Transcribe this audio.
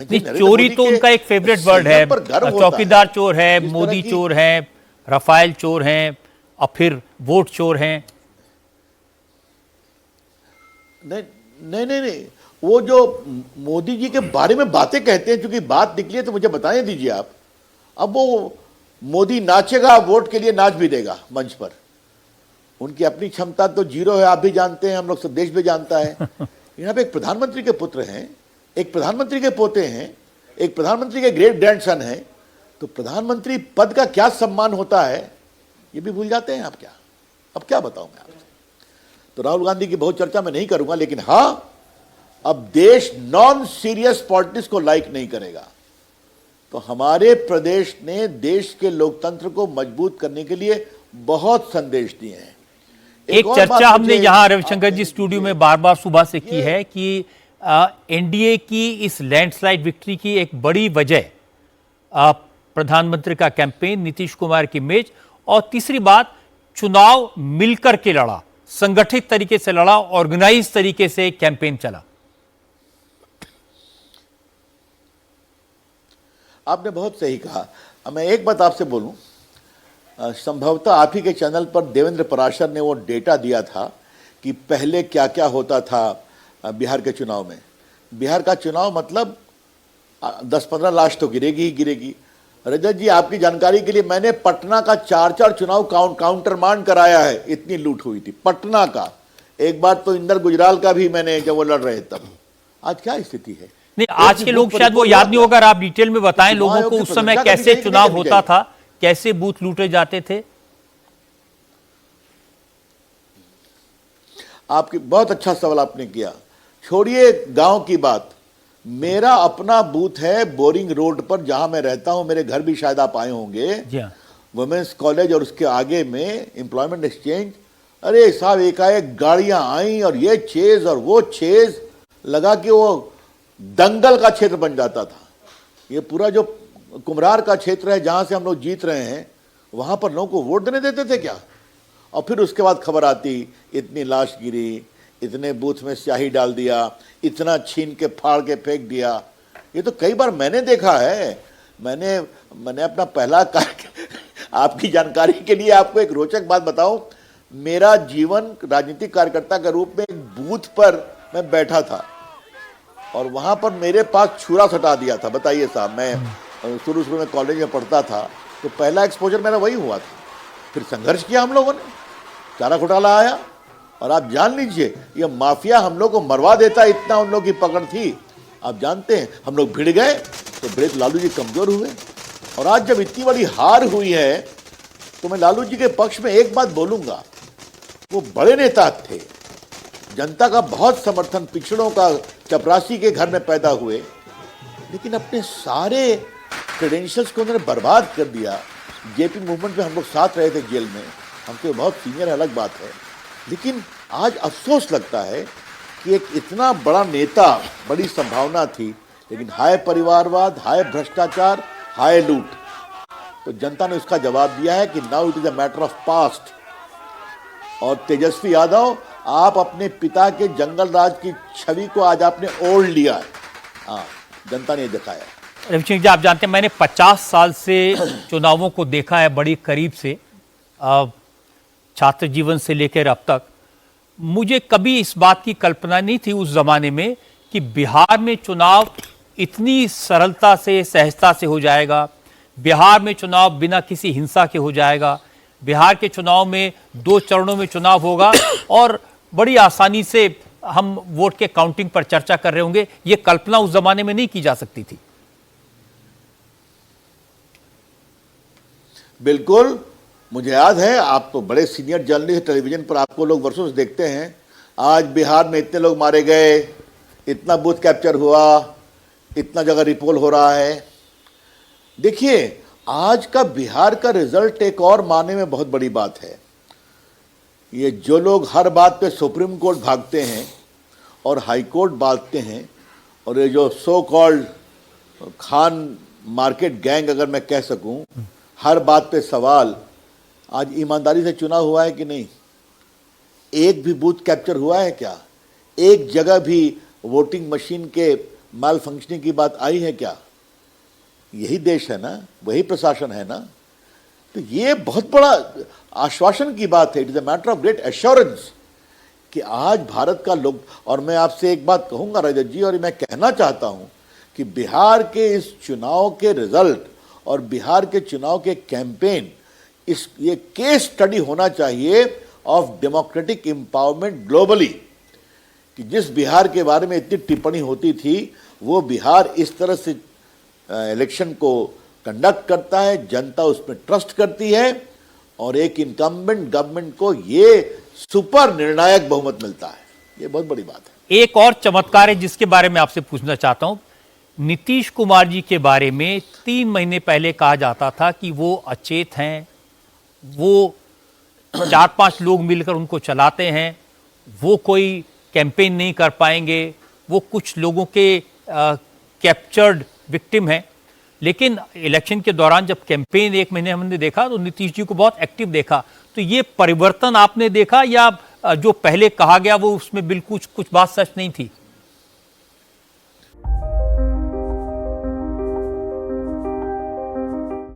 नहीं, चोरी तो उनका एक फेवरेट वर्ड है। चौकीदार चोर है, मोदी चोर है, राफेल चोर हैं, और फिर वोट चोर हैं। नहीं नहीं नहीं नहीं, वो जो मोदी जी के बारे में बातें कहते हैं, क्योंकि बात निकली है तो मुझे बताने दीजिए आप। अब वो मोदी नाचेगा, वोट के लिए नाच भी देगा मंच पर। उनकी अपनी क्षमता तो जीरो है, आप भी जानते हैं, हम लोग सब देश भी जानता है। यहाँ पे एक प्रधानमंत्री के पुत्र हैं, एक प्रधानमंत्री के पोते हैं, एक प्रधानमंत्री के ग्रेट ग्रैंडसन हैं, तो प्रधानमंत्री पद का क्या सम्मान होता है ये भी भूल जाते हैं आप। क्या अब क्या बताऊं मैं आपसे। तो राहुल गांधी की बहुत चर्चा मैं नहीं करूंगा, लेकिन हां, अब देश नॉन सीरियस पॉलिटिक्स को लाइक नहीं करेगा। तो हमारे प्रदेश ने देश के लोकतंत्र को मजबूत करने के लिए बहुत संदेश दिए हैं। एक चर्चा हमने यहां रविशंकर जी स्टूडियो में बार बार सुबह से की है कि एनडीए की इस लैंडस्लाइड विक्ट्री की एक बड़ी वजह प्रधानमंत्री का कैंपेन, नीतीश कुमार की इमेज, और तीसरी बात, चुनाव मिलकर के लड़ा, संगठित तरीके से लड़ा, ऑर्गेनाइज तरीके से कैंपेन चला। आपने बहुत सही कहा। मैं एक बात आपसे बोलूं, संभवतः आप ही के चैनल पर देवेंद्र पराशर ने वो डेटा दिया था कि पहले क्या क्या होता था बिहार के चुनाव में। बिहार का चुनाव मतलब 10-15 लाश तो गिरेगी ही गिरेगी। रजत जी, आपकी जानकारी के लिए मैंने पटना का 4-4 चुनाव काउंटर मांड कराया है, इतनी लूट हुई थी पटना का। एक बार तो इंदर गुजराल का भी मैंने, जब वो लड़ रहे तब। आज क्या स्थिति है? नहीं, आज के लोग शायद वो याद नहीं होगा, आप डिटेल में बताएं लोगों को उस समय कैसे चुनाव होता था, कैसे बूथ लूटे जाते थे। आपकी बहुत अच्छा सवाल आपने किया। छोड़िए गांव की बात, मेरा अपना बूथ है बोरिंग रोड पर, जहां मैं रहता हूं। मेरे घर भी शायद आप आए होंगे, वुमेन्स कॉलेज और उसके आगे में एम्प्लॉयमेंट एक्सचेंज। अरे साहब, एकाएक गाड़ियां आई और ये चेज और वो चेज लगा कि वो दंगल का क्षेत्र बन जाता था। ये पूरा जो कुम्हरार का क्षेत्र है जहां से हम लोग जीत रहे हैं, वहां पर लोगों को वोट देने देते थे क्या? और फिर उसके बाद खबर आती, इतनी लाश गिरी, इतने बूथ में स्याही डाल दिया, इतना छीन के फाड़ के फेंक दिया। ये तो कई बार मैंने देखा है। मैंने अपना पहला आपकी जानकारी के लिए आपको एक रोचक बात बताऊं, मेरा जीवन राजनीतिक कार्यकर्ता के रूप में एक बूथ पर मैं बैठा था और वहां पर मेरे पास छुरा सटा दिया था। बताइए साहब, मैं शुरू में कॉलेज में पढ़ता था, तो पहला एक्सपोजर मेरा वही हुआ था। फिर संघर्ष किया हम लोगों ने, चारा घोटाला आया, और आप जान लीजिए ये माफिया हम लोग को मरवा देता, इतना उन लोग की पकड़ थी। आप जानते हैं, हम लोग भिड़ गए तो बड़े लालू जी कमजोर हुए। और आज जब इतनी बड़ी हार हुई है, तो मैं लालू जी के पक्ष में एक बात बोलूंगा, वो बड़े नेता थे, जनता का बहुत समर्थन, पिछड़ों का, चपरासी के घर में पैदा हुए, लेकिन अपने सारे क्रेडेंशियल्स को उन्होंने बर्बाद कर दिया। जेपी मूवमेंट में हम लोग साथ रहे थे जेल में, हम तो बहुत सीनियर है, अलग बात है। लेकिन आज अफसोस लगता है कि एक इतना बड़ा नेता, बड़ी संभावना थी, लेकिन हाय परिवारवाद, हाय भ्रष्टाचार, हाय लूट। तो जनता ने उसका जवाब दिया है कि now it is a matter of past. और तेजस्वी यादव, आप अपने पिता के जंगल राज की छवि को आज आपने ओढ़ लिया है। हाँ, जनता ने दिखाया। रविशंकर जी, आप जानते हैं मैंने 50 साल से चुनावों को देखा है बड़ी करीब से, छात्र जीवन से लेकर अब तक। मुझे कभी इस बात की कल्पना नहीं थी उस जमाने में कि बिहार में चुनाव इतनी सरलता से, सहजता से हो जाएगा। बिहार में चुनाव बिना किसी हिंसा के हो जाएगा। बिहार के चुनाव में 2 चरणों में चुनाव होगा और बड़ी आसानी से हम वोट के काउंटिंग पर चर्चा कर रहे होंगे। ये कल्पना उस जमाने में नहीं की जा सकती थी। बिल्कुल, मुझे याद है, आप तो बड़े सीनियर जर्नलिस्ट, टेलीविजन पर आपको लोग वर्षों से देखते हैं। आज बिहार में इतने लोग मारे गए, इतना बूथ कैप्चर हुआ, इतना जगह रिपोल हो रहा है। देखिए, आज का बिहार का रिजल्ट एक और माने में बहुत बड़ी बात है। ये जो लोग हर बात पे सुप्रीम कोर्ट भागते हैं और हाई कोर्ट बांटते हैं, और ये जो so called Khan market gang, अगर मैं कह सकूं, हर बात पे सवाल, आज ईमानदारी से चुनाव हुआ है कि नहीं? एक भी बूथ कैप्चर हुआ है क्या? एक जगह भी वोटिंग मशीन के माल फंक्शनिंग की बात आई है क्या? यही देश है ना, वही प्रशासन है ना। तो ये बहुत बड़ा आश्वासन की बात है। It is a matter of great assurance कि आज भारत का लोग, और मैं आपसे एक बात कहूंगा रजत जी, और मैं कहना चाहता हूं कि बिहार के इस चुनाव के रिजल्ट और बिहार के चुनाव के कैंपेन, ये केस स्टडी होना चाहिए ऑफ डेमोक्रेटिक एम्पावरमेंट ग्लोबली। कि जिस बिहार के बारे में इतनी टिप्पणी होती थी, वो बिहार इस तरह से इलेक्शन को कंडक्ट करता है, जनता उसमें ट्रस्ट करती है और एक इनकम्बेंट गवर्नमेंट को ये सुपर निर्णायक बहुमत मिलता है। ये बहुत बड़ी बात है। एक और चमत्कार है जिसके बारे में आपसे पूछना चाहता हूं। नीतीश कुमार जी के बारे में 3 महीने पहले कहा जाता था कि वो अचेत हैं, वो 4-5 लोग मिलकर उनको चलाते हैं, वो कोई कैंपेन नहीं कर पाएंगे, वो कुछ लोगों के कैप्चर्ड विक्टिम हैं। लेकिन इलेक्शन के दौरान जब कैंपेन 1 महीने हमने देखा तो नीतीश जी को बहुत एक्टिव देखा। तो ये परिवर्तन आपने देखा या जो पहले कहा गया वो उसमें बिल्कुल कुछ बात सच नहीं थी?